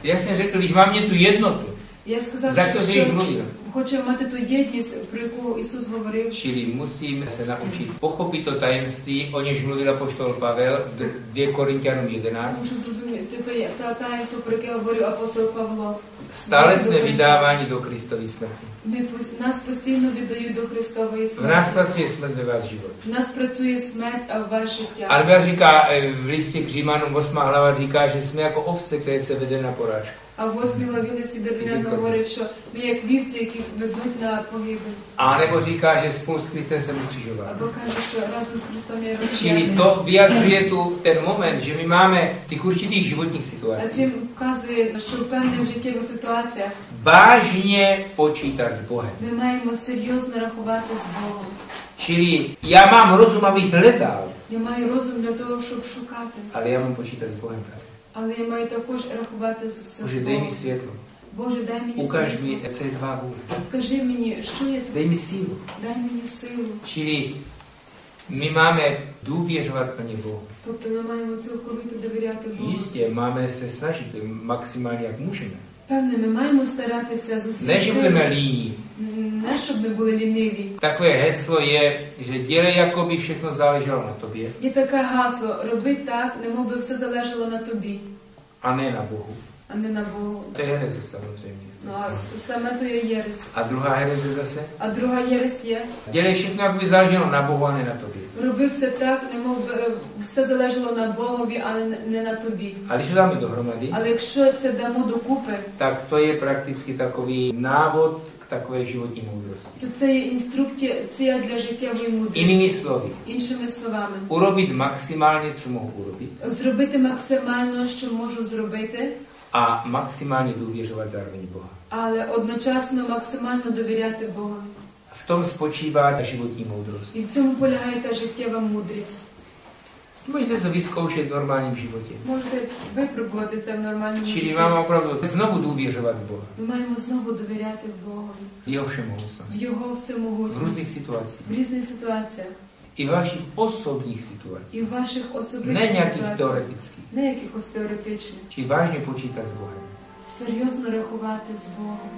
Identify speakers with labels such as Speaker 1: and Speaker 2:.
Speaker 1: Já jsem řekl, když mám tu jednotu,
Speaker 2: Я сказав,
Speaker 1: за to, že jich mluvil.
Speaker 2: Хочемо мати ту єдність, про яку Ісус говорив.
Speaker 1: Čili musíme se naučit pochopit to tajemství, o něž mluvil apoštol Pavel, 2 Korinťanům 11.
Speaker 2: Тому що зрозуміти, то є та таїнство, про яке говорив апостол Павло.
Speaker 1: Stále jsme vydáváni do Kristovy smrti.
Speaker 2: Нас постійно віддають до Христової
Speaker 1: V
Speaker 2: смерті.
Speaker 1: nás pracuje smrt ve vás život.
Speaker 2: В нас працює смерть, а в вас життя.
Speaker 1: Ale jak říká v listě k Římanům 8. hlava, říká, že jsme jako ovce, které se vede na porážku.
Speaker 2: А в 8 главі листі до Римлян говорить, що ми як вівці, які ведуть на погибель.
Speaker 1: A nebo říká, že spolu s Kristem jsem ukřižován.
Speaker 2: Або каже, що разом з Христом є
Speaker 1: Čili
Speaker 2: розп'ятий.
Speaker 1: to vyjadřuje tu ten moment, že my máme v těch určitých životních
Speaker 2: А
Speaker 1: situacích
Speaker 2: цим вказує, що в певних життєвих ситуаціях
Speaker 1: vážně počítat s Bohem.
Speaker 2: ми маємо серйозно рахувати з Богом.
Speaker 1: Čili já mám rozum, abych hledal,
Speaker 2: Я маю розум для того, щоб шукати.
Speaker 1: ale já mám počítat s Bohem.
Speaker 2: Але я маю також рахувати все
Speaker 1: Bože,
Speaker 2: з
Speaker 1: dej mi
Speaker 2: Богом.
Speaker 1: světlo.
Speaker 2: Боже, дай мені
Speaker 1: Ukaž
Speaker 2: світло.
Speaker 1: mi, co je tvá vůle.
Speaker 2: Покажи мені, що я
Speaker 1: Dej mi sílu.
Speaker 2: дай mені силу.
Speaker 1: Čili my máme důvěřovat plně Bohu.
Speaker 2: Тобто ми маємо цілковито довіряти Богу.
Speaker 1: Jistě, máme se snažit maximálně, jak můžeme.
Speaker 2: Певне, ми маємо старатися з усіх
Speaker 1: Ne, že budeme
Speaker 2: сил.
Speaker 1: líní.
Speaker 2: Не, щоб ми були ліниві.
Speaker 1: Takové heslo je, že dělej, jako by všechno záleželo na tobě,
Speaker 2: Є таке гасло, роби так, немов би все залежало на тобі,
Speaker 1: a ne na Bohu.
Speaker 2: а не на Богу.
Speaker 1: To je hereze samozřejmě.
Speaker 2: Ну, а саме то є єресь.
Speaker 1: A druhá hereze zase,
Speaker 2: А друга єресь є,
Speaker 1: dělej všechno, jako by záleželo na Bohu a ne na tobě.
Speaker 2: роби все так, немов би все залежало на Богові, а не на тобі.
Speaker 1: A když to dáme dohromady,
Speaker 2: Але якщо це дамо докупи,
Speaker 1: tak to je prakticky takový návod k takové životní moudrosti.
Speaker 2: то це є інструкція для життєвої мудрості.
Speaker 1: Jinými slovy,
Speaker 2: Іншими словами,
Speaker 1: urobit maximálně, co mohu urobit,
Speaker 2: зробити максимально, що можу зробити,
Speaker 1: a maximálně důvěřovat zároveň Boha.
Speaker 2: але одночасно максимально довіряти Богу.
Speaker 1: V tom spočívá ta životní moudrost.
Speaker 2: І в цьому полягає та життєва мудрість.
Speaker 1: Můžete to vyzkoušet v normálním životě.
Speaker 2: Можете випробувати це в нормальному
Speaker 1: Čili
Speaker 2: житті.
Speaker 1: mám opravdu znovu důvěřovat v Boha.
Speaker 2: Ми маємо знову довіряти Богові,
Speaker 1: V jeho
Speaker 2: в
Speaker 1: všemohoucnosti.
Speaker 2: Його
Speaker 1: V
Speaker 2: всемогутність,
Speaker 1: různých situacích.
Speaker 2: в різних ситуаціях.
Speaker 1: I v vašich osobních situacích.
Speaker 2: І в ваших
Speaker 1: Ne
Speaker 2: особистих
Speaker 1: nějakých
Speaker 2: ситуаціях,
Speaker 1: teoretických.
Speaker 2: не якихось теоретичних.
Speaker 1: Čili vážně počítat s Bohem.
Speaker 2: Серйозно рахувати з Богом.